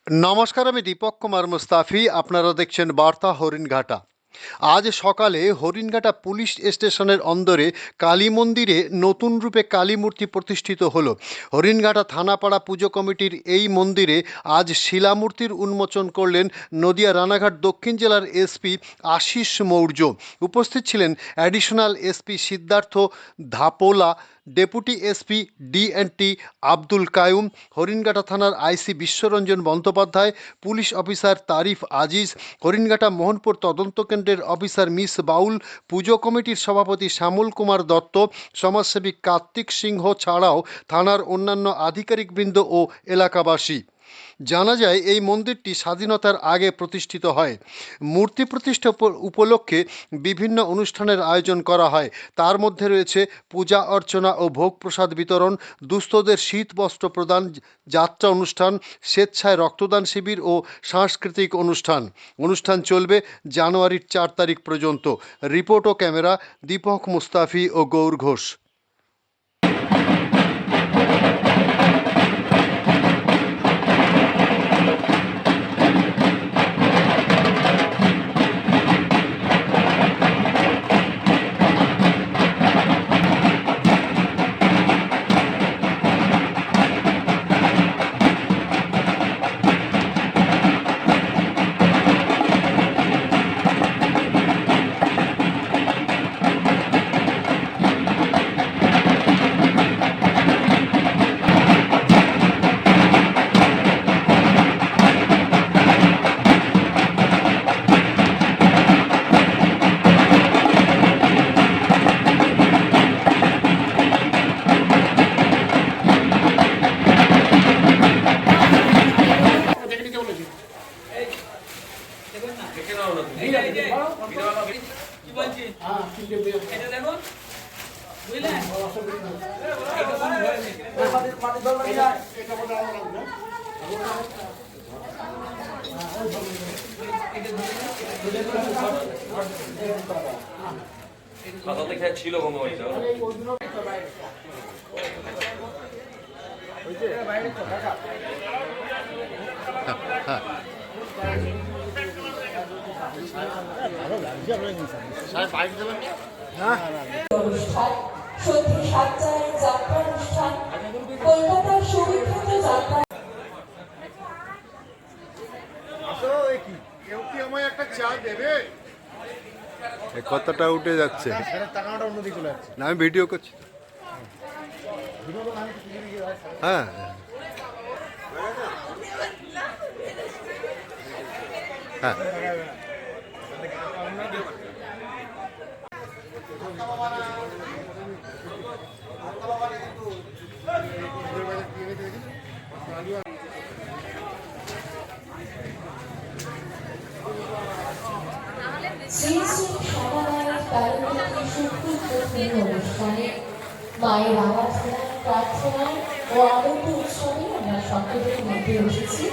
নমস্কার, আমি দীপক কুমার মুস্তাফি। আপনারা দেখছেন বার্তা হরিণঘাটা। আজ সকালে হরিণঘাটা পুলিশ স্টেশনের অন্দরে কালী মন্দিরে নতুন রূপে কালী মূর্তি প্রতিষ্ঠিত হলো। হরিণঘাটা থানাপাড়া পুজো কমিটির এই মন্দিরে আজ শিলামূর্তির উন্মোচন করলেন নদিয়া রানাঘাট দক্ষিণ জেলার এসপি আশিস মৌর্য। উপস্থিত ছিলেন additional SP Siddharth Dhapola, deputy SP DNT Abdul Kayum, Haringhata থানার IC Biswaranjan Bandyopadhyay, police officer Tarif Aziz, Haringhata Mohanpur তদন্ত কেন্দ্রের অফিসার মিস বাউল, পুজো কমিটির সভাপতি শ্যামল কুমার দত্ত, সমাজসেবী কার্তিক সিংহ ছাড়াও থানার অন্যান্য আধিকারিকবৃন্দ ও এলাকাবাসী। জানা যায় এই মন্দিরটি স্বাধীনতার আগে প্রতিষ্ঠিত হয়। মূর্তি প্রতিষ্ঠা উপলক্ষে বিভিন্ন অনুষ্ঠানের আয়োজন করা হয়। তার মধ্যে রয়েছে পূজা অর্চনা ও ভোগ প্রসাদ বিতরণ, দুস্থদের শীত বস্ত্র প্রদান, যাত্রা অনুষ্ঠান, স্বেচ্ছায় রক্তদান শিবির ও সাংস্কৃতিক অনুষ্ঠান। অনুষ্ঠান চলবে জানুয়ারির 4 তারিখ পর্যন্ত। রিপোর্ট ও ক্যামেরা দীপক মুস্তাফি ও গৌর ঘোষ। ছিল অনুষ্ঠান সন্ধে 7টায় যাত্রা অনুষ্ঠান কলকাতার সুবিখ্যাত যাত্রা। কথাটা উঠে যাচ্ছে না, আমি ভিডিও করছি। হ্যাঁ, হ্যাঁ, শ্রী শ্রী শ্যামামায়ের তারুণ্যকে শুক্রপ্রতিদিন অনুষ্ঠানে মায়ের আরাধনায়, প্রার্থনায় ও আনন্দ উৎসবে আমরা সকলের মধ্যে এসেছি।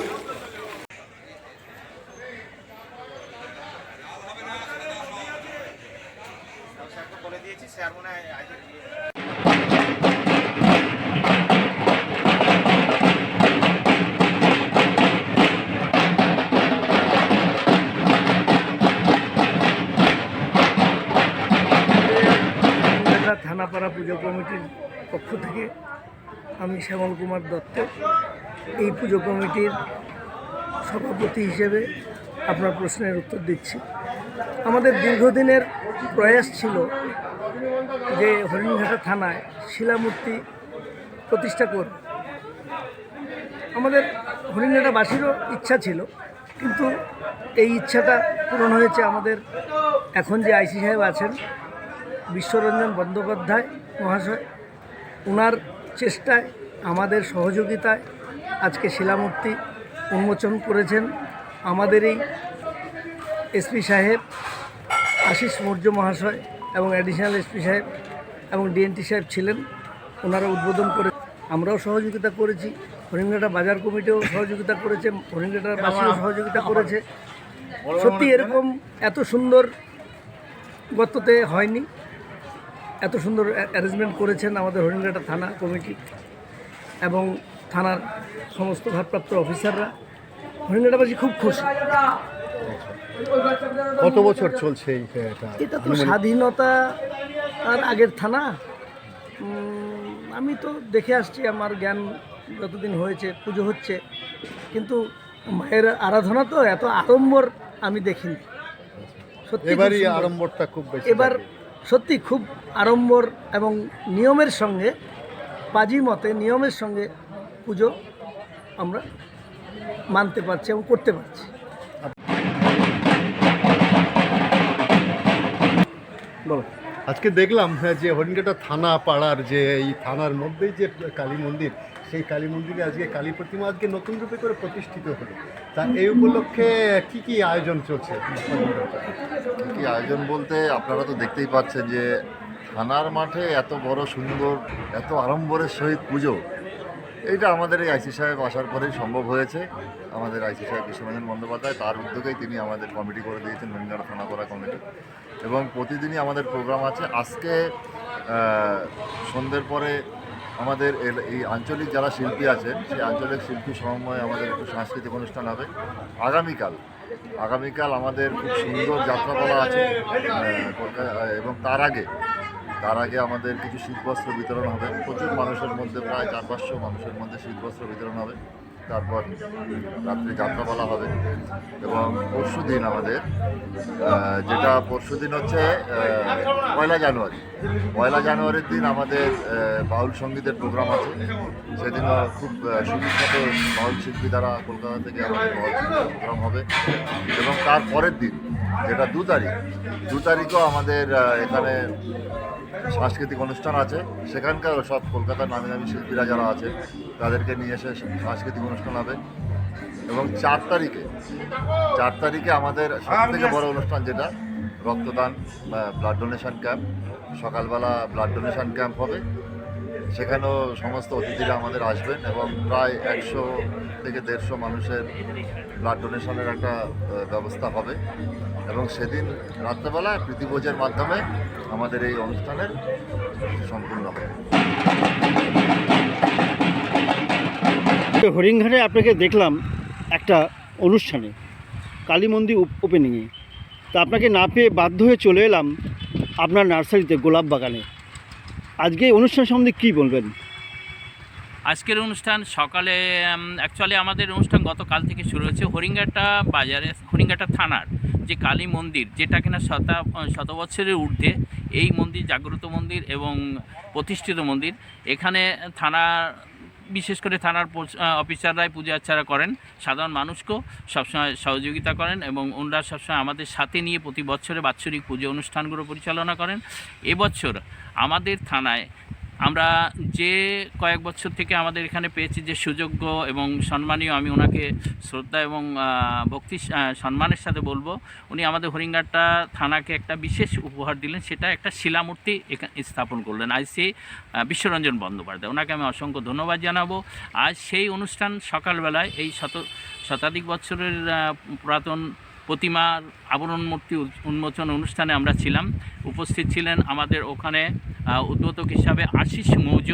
থানাপাড়া পুজো কমিটির পক্ষ থেকে আমি শ্যামল কুমার দত্ত এই পুজো কমিটির সভাপতি হিসেবে আপনার প্রশ্নের উত্তর দিচ্ছি। আমাদের দীর্ঘদিনের প্রয়াস ছিল যে হরিণঘাটা থানায় শিলামূর্তি প্রতিষ্ঠা করব। আমাদের হরিণঘাটাবাসীরও ইচ্ছা ছিল, কিন্তু এই ইচ্ছাটা পূরণ হয়েছে আমাদের এখন যে আইসি সাহেব আছেন বিশ্বরঞ্জন বন্দ্যোপাধ্যায় মহাশয়, ওনার চেষ্টায়, আমাদের সহযোগিতায় আজকে শিলামূর্তি উন্মোচন করেছেন। আমাদের এই এসপি সাহেব আশিস মৌর্য মহাশয় এবং অ্যাডিশনাল এসপি সাহেব এবং ডিএনটি সাহেব ছিলেন, ওনারা উদ্বোধন করে আমরাও সহযোগিতা করেছি। হরিণঘাটা বাজার কমিটিও সহযোগিতা করেছে, হরিণঘাটার বাসীও সহযোগিতা করেছে। সত্যি এরকম এত সুন্দর গততে হয়নি, এত সুন্দর অ্যারেঞ্জমেন্ট করেছেন আমাদের হরিণঘাটা থানা কমিটি এবং থানার সমস্ত ভারপ্রাপ্ত অফিসাররা। হরিণঘাটাবাসী খুব খুশি। কত বছর চলছে এটা তো স্বাধীনতা আর আগের থানা। আমি তো দেখে আসছি, আমার জ্ঞান যতদিন হয়েছে পুজো হচ্ছে, কিন্তু মায়ের আরাধনা তো এত আড়ম্বর আমি দেখিনি। সত্যি খুব এবারই সুন্দর। আড়ম্বরটা খুব বেশি এবার সত্যি খুব আড়ম্বর এবং নিয়মের সঙ্গে, পাজি মতে নিয়মের সঙ্গে পুজো আমরা মানতে পারছি এবং করতে পারছি। বলো। আজকে দেখলাম যে হরিণঘাটা থানা পাড়ার যে এই থানার মধ্যেই যে কালী মন্দির, সেই কালী মন্দিরে আজকে কালী প্রতিমা আজকে নতুন রূপে করে প্রতিষ্ঠিত হলো। তা এই উপলক্ষে কি কি আয়োজন চলছে? কি আয়োজন বলতে আপনারা তো দেখতেই পাচ্ছেন যে থানার মাঠে এত বড় সুন্দর, এত আড়ম্বরের সহিত পুজো, এইটা আমাদের এই আইসি সাহেব আসার পরেই সম্ভব হয়েছে। আমাদের আইসি সাহেব বিশ্বরঞ্জন বন্দ্যোপাধ্যায়, তার উদ্যোগেই তিনি আমাদের কমিটি করে দিয়েছেন, হরিণঘাটা থানা করা কমিটি। এবং প্রতিদিনই আমাদের প্রোগ্রাম আছে। আজকে সন্ধ্যের পরে আমাদের এই আঞ্চলিক যারা শিল্পী আছেন, সেই আঞ্চলিক শিল্পী সমন্বয়ে আমাদের একটু সাংস্কৃতিক অনুষ্ঠান হবে। আগামীকাল আমাদের খুব সুন্দর যাত্রাপালা আছে এবং তার আগে আমাদের কিছু শীতবস্ত্র বিতরণ হবে। প্রচুর মানুষের মধ্যে, প্রায় 400-500 মানুষের মধ্যে শীতবস্ত্র বিতরণ হবে। তারপর রাত্রে যাত্রাপালা হবে। এবং পরশুদিন আমাদের পরশুদিন হচ্ছে 1 জানুয়ারির দিন আমাদের বাউল সঙ্গীতের প্রোগ্রাম আছে। সেদিনও খুব সুবিখ্যাত বাউল শিল্পী দ্বারা কলকাতা থেকে আমাদের বাউল সঙ্গীতের প্রোগ্রাম হবে। এবং তার পরের দিন, যেটা 2 তারিখও আমাদের এখানে সাংস্কৃতিক অনুষ্ঠান আছে। সেখানকার সব কলকাতার নামী নামী শিল্পীরা যারা আছে তাদেরকে নিয়ে এসে সাংস্কৃতিক অনুষ্ঠান হবে। এবং 4 তারিখে আমাদের সবথেকে বড় অনুষ্ঠান, যেটা রক্তদান, ব্লাড ডোনেশন ক্যাম্প। সকালবেলা ব্লাড ডোনেশন ক্যাম্প হবে। সেখানেও সমস্ত অতিথিরা আমাদের আসবেন এবং প্রায় 100 থেকে 150 মানুষের ব্লাড ডোনেশনের একটা ব্যবস্থা হবে। এবং সেদিন রাত্রেবেলা প্রীতিভোজের মাধ্যমে আমাদের এই অনুষ্ঠানের সম্পূর্ণ হবে। হরিণঘাটে আপনাকে দেখলাম একটা অনুষ্ঠানে, কালী মন্দির ওপেনিংয়ে। তা আপনাকে না পেয়ে বাধ্য হয়ে চলে এলাম আপনার নার্সারিতে, গোলাপ বাগানে। আজকে এই অনুষ্ঠান সম্বন্ধে কী বলবেন? আজকের অনুষ্ঠান সকালে অ্যাকচুয়ালি আমাদের অনুষ্ঠান গতকাল থেকে শুরু হয়েছে। হরিণঘাটা বাজারে, হরিণঘাটা থানার যে কালী মন্দির, যেটা কিনা শত বছরের ঊর্ধ্বে, এই মন্দির জাগ্রত মন্দির এবং প্রতিষ্ঠিত মন্দির। এখানে বিশেষ করে থানার অফিসাররাই পূজা আর্চনা করেন, সাধারণ মানুষকেও সবসময় সহযোগিতা করেন এবং ওনারা সবসময় আমাদের সাথে নিয়ে প্রতি বছরে বাৎসরিক পুজো অনুষ্ঠানগুলো পরিচালনা করেন। এবছর আমাদের থানায় আমরা যে কয়েক বছর থেকে আমাদের এখানে পেয়েছি যে সুযোগ্য এবং সম্মানীয়, আমি ওনাকে শ্রদ্ধা এবং ভক্তি সম্মানের সাথে বলবো, উনি আমাদের হরিণঘাটা থানাকে একটা বিশেষ উপহার দিলেন। সেটা একটা শিলামূর্তি স্থাপন করলেন আইসি বিশ্বরঞ্জন বন্দ্যোপাধ্যায়। ওনাকে আমি অসংখ্য ধন্যবাদ জানাবো। আজ সেই অনুষ্ঠান সকালবেলায় এই শতাধিক বছরের পুরাতন প্রতিমার আবরণ মূর্তি উন্মোচন অনুষ্ঠানে আমরা ছিলাম। উপস্থিত ছিলেন আমাদের ওখানে উদ্বোধক হিসাবে আশিস মৌর্য,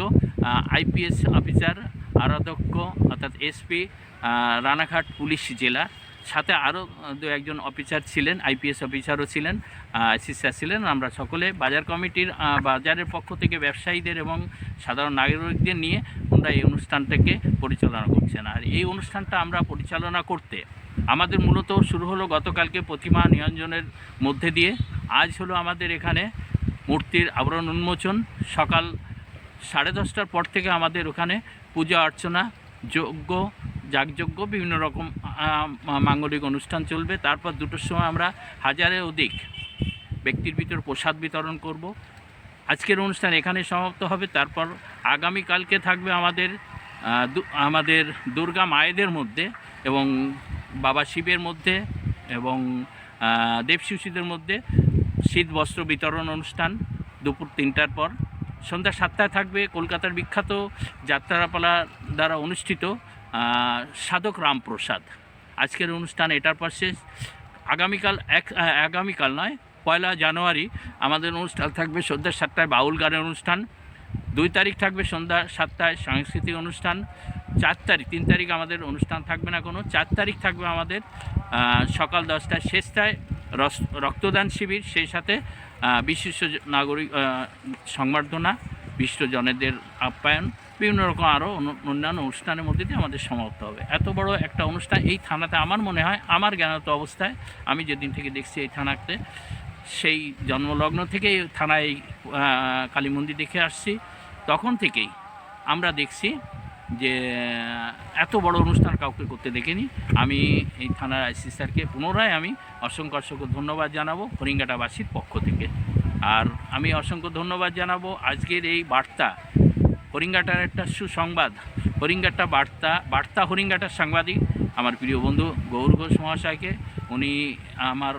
আইপিএস অফিসার, আরাধ্যক্ষ অর্থাৎ এসপি, রানাঘাট পুলিশ জেলা। সাথে আরও 2-1 অফিসার ছিলেন, আইপিএস অফিসারও ছিলেন, আইসি স্যার ছিলেন। আমরা সকলে বাজার কমিটির, বাজারের পক্ষ থেকে ব্যবসায়ীদের এবং সাধারণ নাগরিকদের নিয়ে আমরা এই অনুষ্ঠানটাকে পরিচালনা করছেন। আর এই অনুষ্ঠানটা আমরা পরিচালনা করতে আমাদের মূলত শুরু হলো গতকালকে প্রতিমা নিরঞ্জনের মধ্যে দিয়ে। আজ হলো আমাদের এখানে মূর্তির আবরণ উন্মোচন। সকাল 10:30টার পর থেকে আমাদের ওখানে পূজা অর্চনা, যজ্ঞ, যাগযজ্ঞ, বিভিন্ন রকম মাঙ্গলিক অনুষ্ঠান চলবে। তারপর 2টোর সময় আমরা 1000-এর অধিক ব্যক্তির ভিতর প্রসাদ বিতরণ করব। আজকের অনুষ্ঠান এখানে সমাপ্ত হবে। তারপর আগামীকালকে থাকবে আমাদের দুর্গা মায়েদের মধ্যে এবং বাবা শিবের মধ্যে এবং দেবশিশুদের মধ্যে শীত বস্ত্র বিতরণ অনুষ্ঠান দুপুর 3টার পর। সন্ধ্যা 7টায় থাকবে কলকাতার বিখ্যাত যাত্রাপালা দ্বারা অনুষ্ঠিত সাধক রামপ্রসাদ। আজকের অনুষ্ঠান এটার পর শেষ। আগামীকাল নয়, 1 জানুয়ারি আমাদের অনুষ্ঠান থাকবে সন্ধ্যা 7টায় বাউল গানের অনুষ্ঠান। 2 তারিখ থাকবে সন্ধ্যা 7টায় সাংস্কৃতিক অনুষ্ঠান। 4 তারিখ, 3 তারিখ আমাদের অনুষ্ঠান থাকবে না কোনো, 4 তারিখ থাকবে আমাদের সকাল 10টায় শেষটায় রক্তদান শিবির, সেই সাথে বিশিষ্ট নাগরিক সংবর্ধনা, বিশিষ্টজনেদের আপ্যায়ন, বিভিন্ন রকম আরও অন্যান্য অনুষ্ঠানের মধ্যে দিয়ে আমাদের সমাপ্ত হবে। এত বড় একটা অনুষ্ঠান এই থানাতে আমার মনে হয়, আমার জ্ঞানত অবস্থায় আমি যেদিন থেকে দেখছি এই থানাতে, সেই জন্মলগ্ন থেকেই থানায় কালী মন্দির দেখে আসছি, তখন থেকেই আমরা দেখছি যে এত বড় অনুষ্ঠান কাউকে করতে দেখিনি। আমি এই থানার আইসি স্যারকে পুনরায় আমি অসংখ্য ধন্যবাদ জানাবো হরিঙ্গাটাবাসীর পক্ষ থেকে। আর আমি অসংখ্য ধন্যবাদ জানাবো আজকের এই বার্তা, হরিঙ্গাটার একটা সুসংবাদ, হরিঙ্গাটা বার্তা হরিঙ্গাটার সাংবাদিক আমার প্রিয় বন্ধু গৌর ঘোষ মহাশয়কে। উনি আমার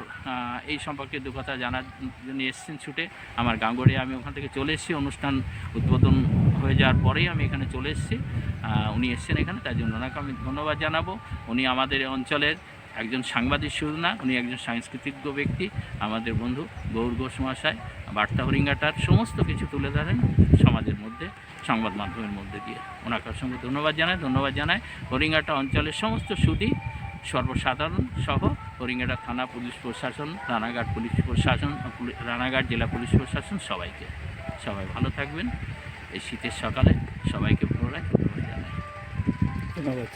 এই সম্পর্কে দু কথা জানার জন্য এসেছেন ছুটে আমার গাঙ্গড়ে। আমি ওখান থেকে চলে এসেছি, অনুষ্ঠান উদ্বোধন হয়ে যাওয়ার পরেই আমি এখানে চলে এসেছি। উনি এসেছেন এখানে, তাই জন্য ওনাকে আমি ধন্যবাদ জানাবো। উনি আমাদের অঞ্চলের একজন সাংবাদিক শুধু না, উনি একজন সাংস্কৃতিজ্ঞ ব্যক্তি। আমাদের বন্ধু গৌর ঘোষ মহাশয় বার্তা হরিঙ্গাটার সমস্ত কিছু তুলে ধরেন সমাজের মধ্যে, সংবাদ মাধ্যমের মধ্যে দিয়ে। ওনাকে অসংখ্য ধন্যবাদ জানাই হরিঙ্গাটা অঞ্চলের সমস্ত সুধী সর্বসাধারণ সহ হরিঙ্গাটা থানা পুলিশ প্রশাসন, রানাঘাট পুলিশ প্রশাসন, রানাঘাট জেলা পুলিশ প্রশাসন, সবাইকে। সবাই ভালো থাকবেন এই শীতের সকালে, সবাইকে পুনরায় ধন্যবাদ জানাই। ধন্যবাদ।